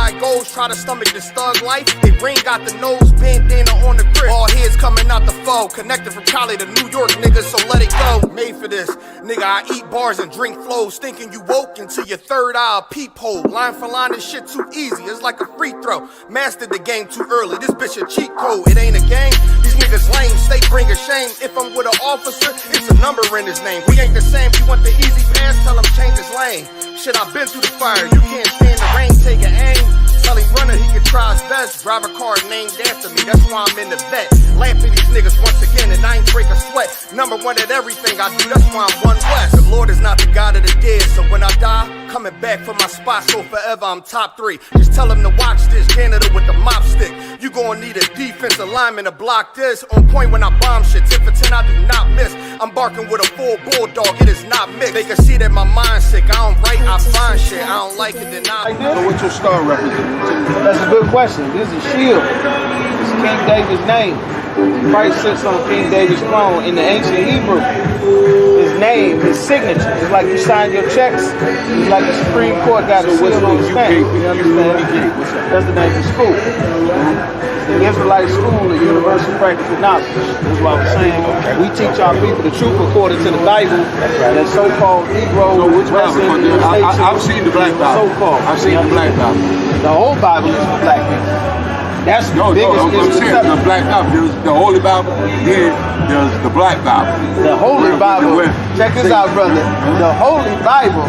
how it goes, try to stomach this thug life. They ring got the nose bandana on the grip. All heads coming out the foe, connected from Cali to New York, nigga, so let it go. Made for this, nigga, I eat bars and drink flows, thinking you woke into your third eye peephole. Line for line, this shit too easy, it's like a free throw. Mastered the game too early, this bitch a cheat code. It ain't a game, these niggas lame, they bring a shame. If I'm with an officer, it's a number in his name. We ain't the same, you want the easy pass, tell him change his lane. Shit, I've been through the fire, you can't stand the rain, take an aim. Tell him runner, he can try his best. Drive a car named after me, that's why I'm in the vet. Laughing these niggas once again, and I ain't break a sweat. Number one at everything I do, that's why I'm one West. The Lord is not the God of the dead, so when I die, coming back for my spot, so forever I'm top 3. Just tell him to watch this, janitor with the mop stick. You gon' need a defensive lineman to block this. On point when I bomb shit, 10 for 10 I do not miss. I'm barking with a full bulldog, it is not mixed. They can see that my mind's sick, I don't write, I find shit. I don't like it, then I... So what's your star represent? That's a good question. This is Shield. It's King David's name. Christ sits on King David's throne. In the ancient Hebrew, his name, his signature. It's like you sign your checks. It's like the Supreme Court got a seal on the stamp. You understand? That's the name of the school. The Israelite School of Universal Practical Knowledge. That's what I'm saying. We teach our people the truth according to the Bible. That so-called Negro. So which Bible? I've seen the Black Bible. So-called. I've seen the Black Bible. The whole Bible is for black people. That's the biggest I'm saying the Black Bible. There's the Holy Bible, then there's the Black Bible. The Holy Bible, check this out, brother. The Holy Bible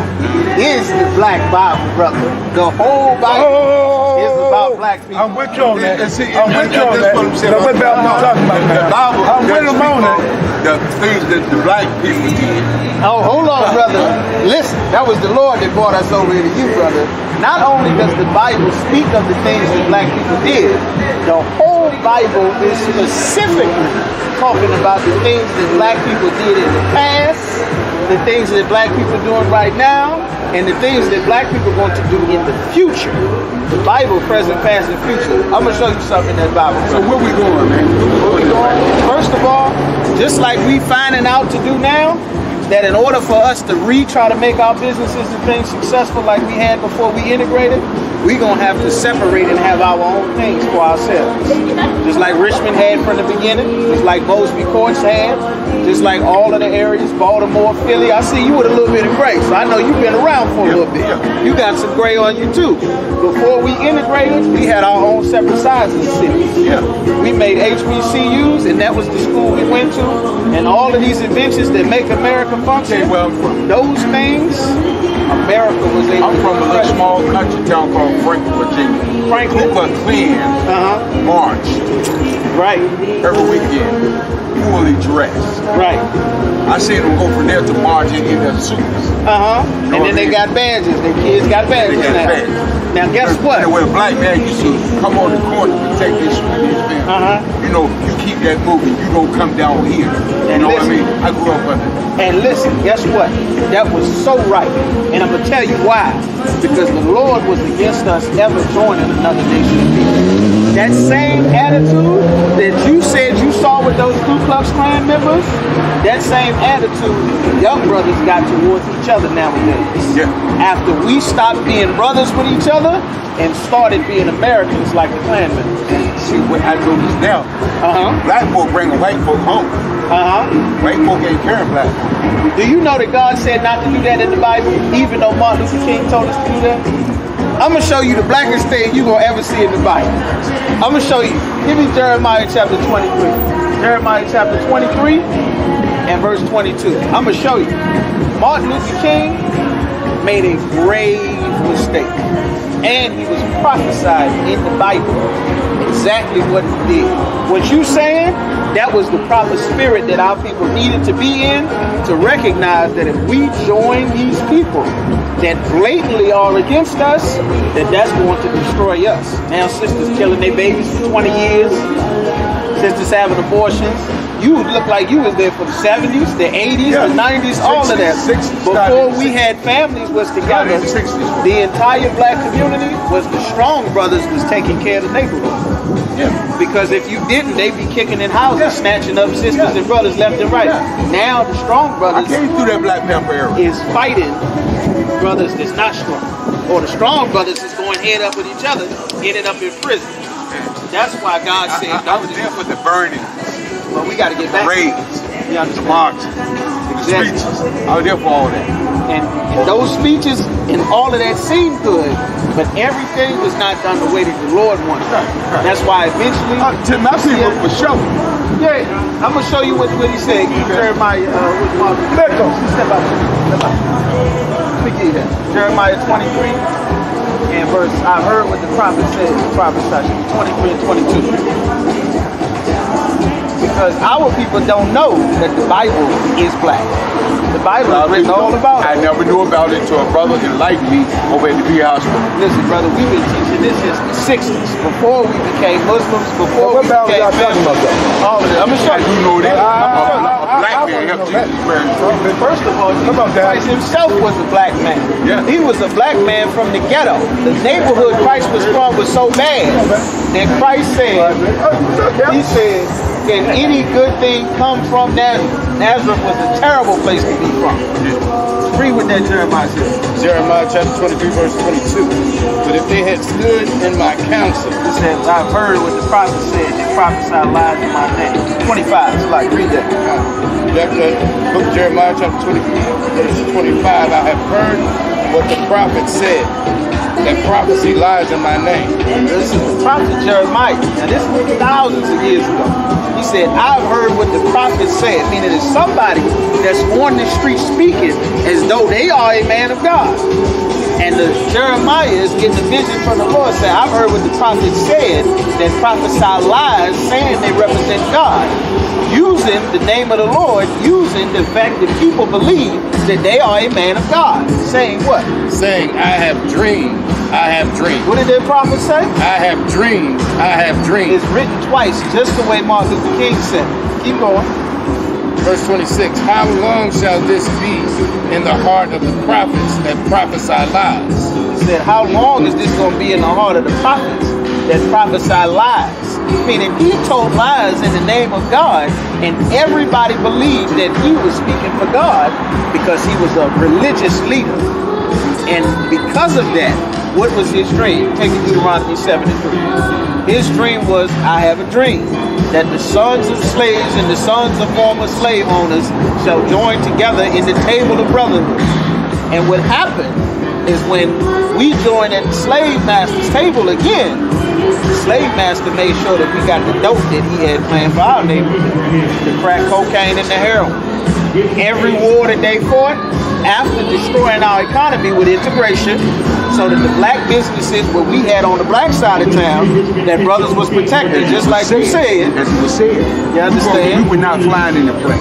is the Black Bible, brother. The whole Bible is about black people. I'm with you on that. And see, I'm with you on that. What about we talking about the now? Bible, I'm with him on that. the things that the black people did. Oh, hold on, brother. Listen, that was the Lord that brought us over here to you, brother. Not only does the Bible speak of the things that black people did, the whole Bible is specifically talking about the things that black people did in the past, the things that black people are doing right now, and the things that black people are going to do in the future. The Bible, present, past, and future. I'm going to show you something in that Bible. So where we going, man? Where we going? First of all, just like we finding out to do now, that in order for us to try to make our businesses and things successful like we had before we integrated, we're going to have to separate and have our own things for ourselves. Just like Richmond had from the beginning, just like Mosby Courts had, just like all of the areas, Baltimore, Philly. I see you with a little bit of gray, so I know you've been around for a little bit. You got some gray on you too. Before we integrated, we had our own separate sides in the city. We made HBCUs, and that was the school we went to, and all of these inventions that make America function, those things, America was able I'm from a little small country town called Franklin, Virginia. Franklin? Ku Klux Klan marched. Right. Every weekend, fully dressed. Right. I seen them go from there to march in their suits. And then they got badges. Their kids got badges now. Now guess what? And when a black man used to come on the corner to take this sweet you know, you keep that moving, you don't come down here. You know what I mean? I grew up under that. And listen, guess what? That was so right. And I'm going to tell you why. Because the Lord was against us ever joining another nation of people. That same attitude that you said you saw with those Ku Klux Klan members, that same attitude young brothers got towards each other nowadays. After we stopped being brothers with each other and started being Americans like the Klan members. See, what I do is now, black folk bring white folk home. White folk ain't carrying black folk. Do you know that God said not to do that in the Bible, even though Martin Luther King told us to do that? I'm going to show you the blackest thing you're going to ever see in the Bible. I'm going to show you. Give me Jeremiah chapter 23. Jeremiah chapter 23 and verse 22. I'm going to show you. Martin Luther King made a grave mistake. And he was prophesied in the Bible exactly what he did. What you saying, that was the proper spirit that our people needed to be in, to recognize that if we join these people that blatantly are against us, that that's going to destroy us. Now sisters killing their babies for 20 years, sisters having abortions. You look like you was there for the 70s, the 80s, the 90s, all of that. Before we had families was together, the entire black community was the strong brothers was taking care of the neighborhood. Because if you didn't, they'd be kicking in houses, snatching up sisters and brothers left and right. Now the strong brothers I came through that Black Panther era. is fighting brothers that's not strong. or the strong brothers is going head up with each other, ended up in prison. That's why God said, I was there for the burning, well, we got to get back. raids, Yeah, the marches, the speeches. I was there for all that. and those speeches and all of that seemed good, but everything was not done the way that the Lord wanted. Right. That's why eventually, To my people, for sure. yeah, I'm gonna show you what he said. Jeremiah, Let go. step out. Let me get that. Jeremiah 23 and verse. I heard what the prophet said. The prophet said 23 and 22. Because our people don't know that the Bible is black. The Bible is written all about it. I never knew about it until a brother enlightened me over at the V Hospital. Listen, brother, we've been teaching this since the 60s, before we became Muslims, before What we Bible became y'all talking about, though? all of it. I'm gonna show I you. do know that. A black I man wanna helped know that. Jesus wearing truth. First of all, Jesus about that? Christ himself was a black man. Yeah. He was a black man from the ghetto. The neighborhood Christ was from was so bad that Christ said, he said, can any good thing come from Nazareth? Nazareth was a terrible place to be from. Read what that Jeremiah said. Jeremiah chapter 23, verse 22. But if they had stood in my counsel, He said, I've heard what the prophet said. They prophesied lies in my name. 25. It's like, read that. book of Jeremiah chapter 23, verse 25, I have heard what the prophet said. That prophecy lies in my name. This is the prophet Jeremiah. Now this was thousands of years ago. He said, I've heard what the prophet said, meaning it's somebody that's on the street speaking as though they are a man of God. And the Jeremiah is getting a vision from the Lord saying, I've heard what the prophet said, that prophesy lies saying they represent God. Using the name of the Lord, using the fact that people believe that they are a man of God. Saying what? Saying, I have dreamed, I have dreamed. What did the prophet say? I have dreamed, I have dreamed. It's written twice, just the way Martin Luther King said. Keep going. Verse 26, how long shall this be in the heart of the prophets that prophesy lies? He said, how long is this going to be in the heart of the prophets that prophesy lies? Meaning he told lies in the name of God, and everybody believed that he was speaking for God because he was a religious leader. And because of that, what was his dream? Take it to Deuteronomy 7 and 3. His dream was, I have a dream that the sons of slaves and the sons of former slave owners shall join together in the table of brotherhood. And what happened is when we joined at the slave master's table again, the slave master made sure that we got the dope that he had planned for our neighborhood, the crack cocaine and the heroin. Every war that they fought, after destroying our economy with integration, so that the black businesses what we had on the black side of town, that brothers was protected, just like you said. As it was said. You understand? We were not flying in the plane.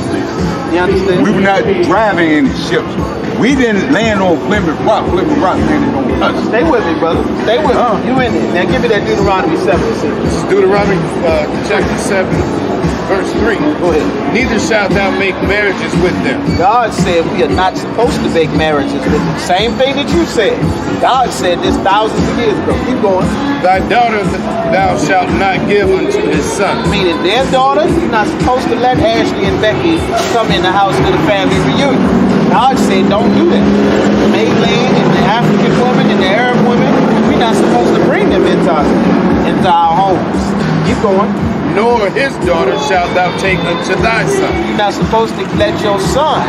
You understand? We were not driving in the ships. We didn't land on Plymouth Rock. Plymouth Rock landed on us. Stay with me, brother. Stay with me. You in there. Now give me that Deuteronomy 7. Deuteronomy chapter 7, verse 3. Go ahead. Neither shalt thou make marriages with them. God said we are not supposed to make marriages with them. Same thing that you said. God said this thousands of years ago. Keep going. Thy daughter thou shalt not give unto his son. Meaning their daughter, you're not supposed to let Ashley and Becky come in the house to the family reunion. God said don't do that. The Malay and the African woman and the Arab woman, we're not supposed to bring them into our homes. Keep going. Nor his daughter shalt thou take unto thy son. You're not supposed to let your son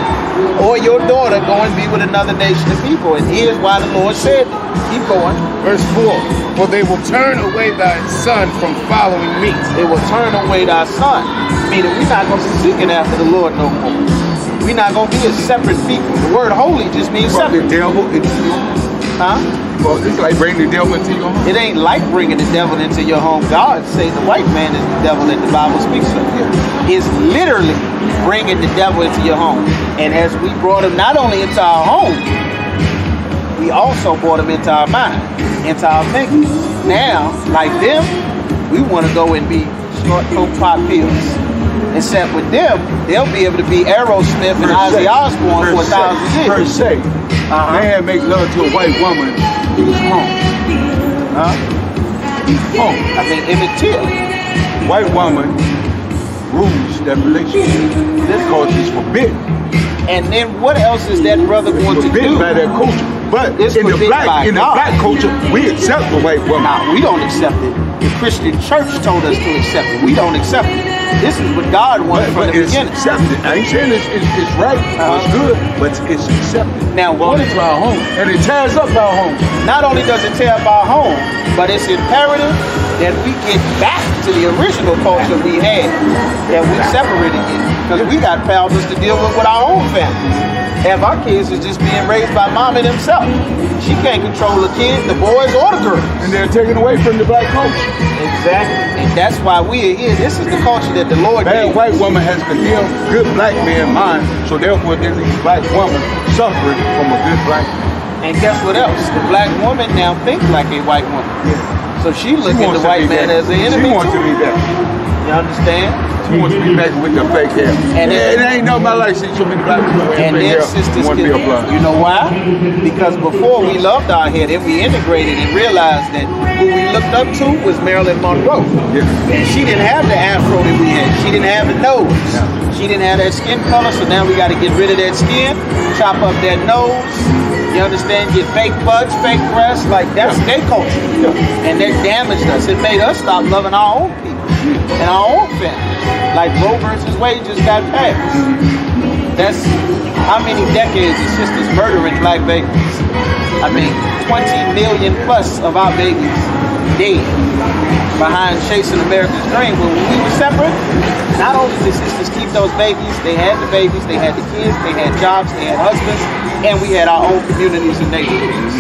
or your daughter go and be with another nation of people. And here's why the Lord said that. Keep going. Verse 4. For they will turn away thy son from following me. They will turn away thy son. Meaning we're not going to be seeking after the Lord no more. We're not going to be a separate people. The word holy just means Brought the separate. devil into your home. Huh? Well, it's like bringing the devil into your home. It ain't like bringing the devil into your home. God say the white man is the devil that the Bible speaks of here. It's literally bringing the devil into your home. And as we brought him not only into our home, we also brought him into our mind, into our thinking. Now, like them, we want to go and be short coat pop pills. Except with them, they'll be able to be Aerosmith and Ozzy Osbourne for 1,000 years. Per se, man make love to a white woman in his home. Home. I mean, Emmett Till. White woman rules that relationship because it's forbidden. And then what else is that brother going to Forbidden do? by their culture. But It's in the forbidden by black God. culture, we accept the white woman. Now, we don't accept it. The Christian church told us to accept it. We don't accept it. This is what God wanted from the But it's beginning. accepted. I ain't saying it's right, it's good, but it's accepted. Now, what is our home? And it tears up our home. Not only does it tear up our home, but it's imperative that we get back to the original culture we had, that we separated it. Because we got problems to deal with our own families. Half our kids is just being raised by mama themselves. She can't control the kids, the boys or the girls. And they're taken away from the black culture. Exactly. And that's why we are here. This is the culture that the Lord Bad gave. white woman has condemned good black man mind, so therefore there's a black woman suffering from a good black man. And guess what else? The black woman now thinks like a white woman. So she looks at the white man as an enemy She wants to too. be that. You understand? She wants to be back with the fake hair. And it ain't no my life since so many black people wear And fake then hair. sisters, Want to be a blonde. you know why? Because before we loved our hair, then we integrated and realized that who we looked up to was Marilyn Monroe. Yeah. And she didn't have the afro that we had. She didn't have the nose. She didn't have that skin color, so now we got to get rid of that skin, chop up that nose. You understand? Get fake butts, fake breasts, like that's their culture. And that damaged us. It made us stop loving our own people and our own family. Like Roe versus Wade just got passed. That's how many decades of sisters murdering black babies. I mean, 20 million plus of our babies dead behind chasing America's dream. But when we were separate, not only did sisters keep those babies, they had the babies, they had the kids, they had jobs, they had husbands, and we had our own communities and neighborhoods.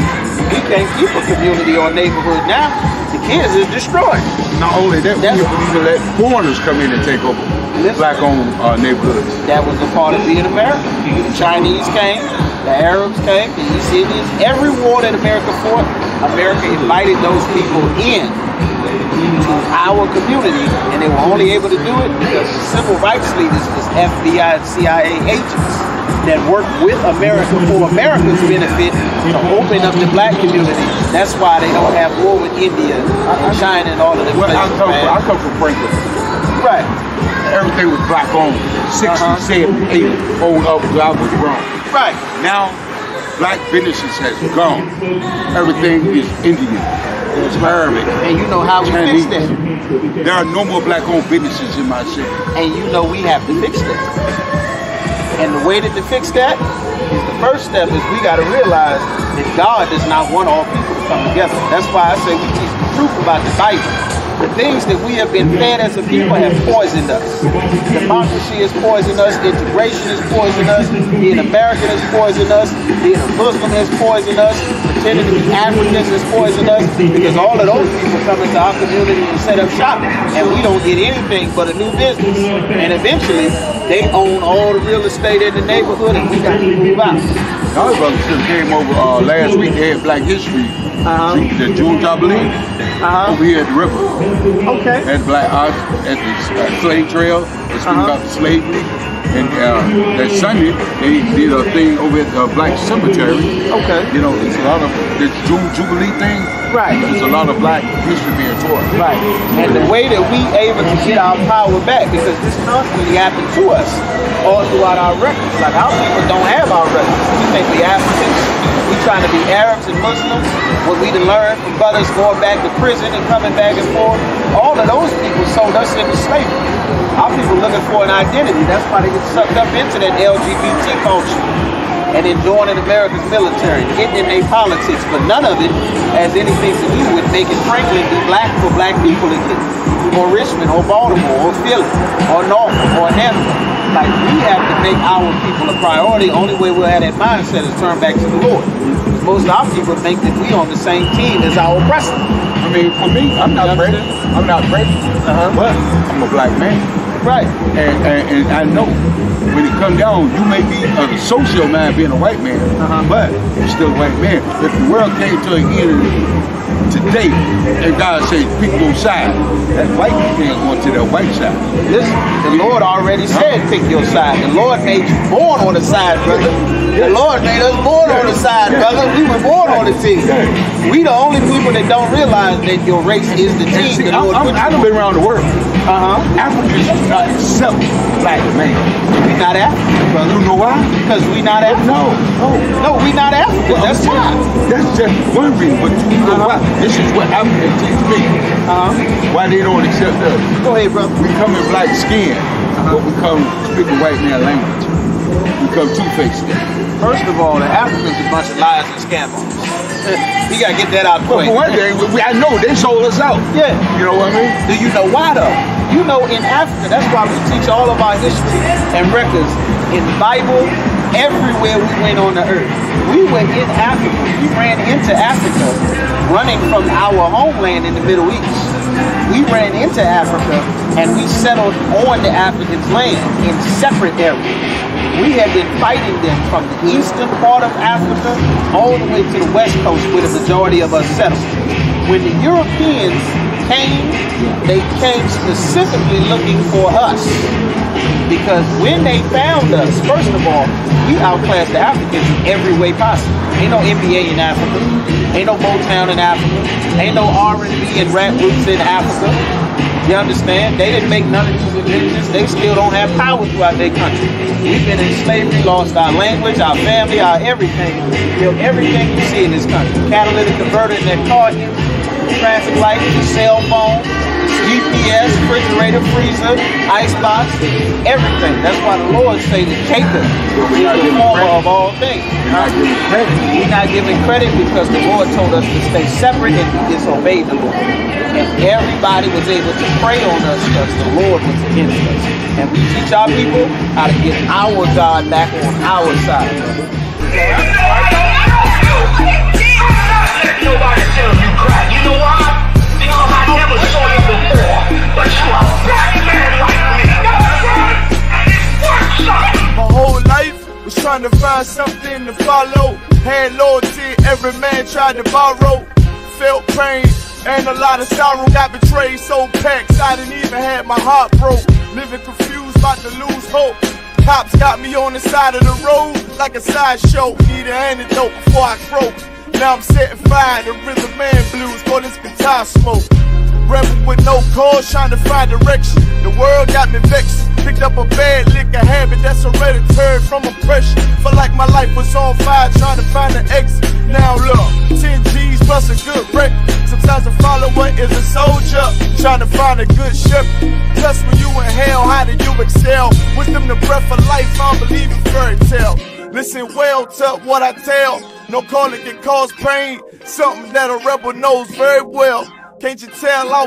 We can't keep a community or neighborhood now. The kids is destroyed. Not only that, we need to let foreigners come in and take over black-owned neighborhoods. That was a part of being American. The Chinese came, the Arabs came, the East Indians. Every war that America fought, America invited those people in to our community, and they were only able to do it because the civil rights leaders was FBI and CIA agents that worked with America for America's benefit to open up the black community. That's why they don't have war with India and China and all of them Well, I places. come from Franklin. Right. Everything was black owned. 60, 70, 80, owned up till I was grown. Right. Now, black businesses has gone. Everything is Indian. It's Arabic. And you know how we fix that. There are no more black-owned businesses in my city. And you know we have to fix that. And the way to fix that is the first step is we got to realize that God does not want all people to come together. That's why I say we teach the truth about the Bible. The things that we have been fed as a people have poisoned us. Democracy has poisoned us. Integration has poisoned us. Being American has poisoned us. Being a Muslim has poisoned us. Pretending to be Africans has poisoned us. Because all of those people come into our community and set up shop, and we don't get anything but a new business. And eventually, they own all the real estate in the neighborhood, and we got to move out. Our brothers just came over last week. They had Black History, the June Jubilee, over here at the river. Okay. At Black at the slave trail. They speak about the slavery. And that Sunday, they did a thing over at the Black Cemetery. Okay. You know, it's a lot of this June Jubilee thing. Right. There's a lot of black history being taught. Right. And the way that we able to get our power back, because this constantly happened to us all throughout our records. Like our people don't have our records. We think we Africans. We trying to be Arabs and Muslims. What we done learned from brothers going back to prison and coming back and forth. All of those people sold us into slavery. Our people looking for an identity. That's why they get sucked up into that LGBT culture. And then joining America's military, getting in their politics, but none of it has anything to do with making Franklin be black for black people again, or Richmond, or Baltimore, or Philly, or Norfolk, or Hampton. Like, we have to make our people a priority. Only way we'll have that mindset is turn back to the Lord. Most of our people think that we on the same team as our oppressor. I mean, for me, I'm not pregnant. I'm not pregnant, but I'm a black man. Right. And I know when it comes down, you may be a social man being a white man, but you're still a white man. If the world came to an end today, and God said, pick your side, that white man going to that white side. Listen, the Lord already said pick your side. The Lord made you born on the side, brother. The Lord made us born on the side, brother. We were born on the team. We the only people that don't realize that your race is the team. See, The Lord put you I've on. been around the world. Africans do not accept black man. We not African, brother. You know why? Because we not African. No, we not African. That's why. That's just one reason, but you know why? This is what Africans teach me. Why they don't accept us. Go ahead, brother. We come in black skin, but we come speaking white man language. We come two-faced. First of all, the Africans are a bunch of liars and scammers. You gotta get that out of the way. For one thing, I know they sold us out. Yeah. You know what I mean? Do you know why though? You know in Africa, that's why we teach all of our history and records in the Bible, everywhere we went on the earth. We were in Africa. We ran into Africa, running from our homeland in the Middle East. We ran into Africa and we settled on the Africans' land in separate areas. We have been fighting them from the eastern part of Africa all the way to the west coast where the majority of us settled. When the Europeans came, they came specifically looking for us. Because when they found us, first of all, we outclassed the Africans in every way possible. Ain't no NBA in Africa. Ain't no Motown in Africa. Ain't no R&B and rap groups in Africa. You understand? They didn't make none of these religions. They still don't have power throughout their country. We've been in slavery, lost our language, our family, our everything. Killed everything you see in this country. Catalytic converter in that car, traffic light, cell phone, GPS, refrigerator, freezer, icebox, everything. That's why the Lord say the Jacob is the former of all things. We're not giving credit because the Lord told us to stay separate and we disobeyed the Lord. And everybody was able to pray on us because the Lord was against us. And we teach our people how to get our God back on our side. Let nobody tell you cry. You know why? Because I never saw you before. But you are a black man like me. And it's worth something. My whole life was trying to find something to follow. Had loyalty, every man tried to borrow. Felt pain and a lot of sorrow. Got betrayed, sold packs. I didn't even have my heart broke. Living confused, about to lose hope. Cops got me on the side of the road like a sideshow. Need an antidote before I croak. Now I'm setting fire to rhythm man blues for this guitar smoke. Rebel with no cause, trying to find direction. The world got me vexed. Picked up a bad liquor habit that's hereditary from oppression. Felt like my life was on fire, trying to find an exit. Now look, 10 G's plus a good wreck. Sometimes a follower is a soldier, trying to find a good shepherd. Plus when you in hell, how do you excel? Wisdom the breath of life, I don't believe in fairy tale. Listen well to what I tell. No calling can cause pain. Something that a rebel knows very well. Can't you tell I was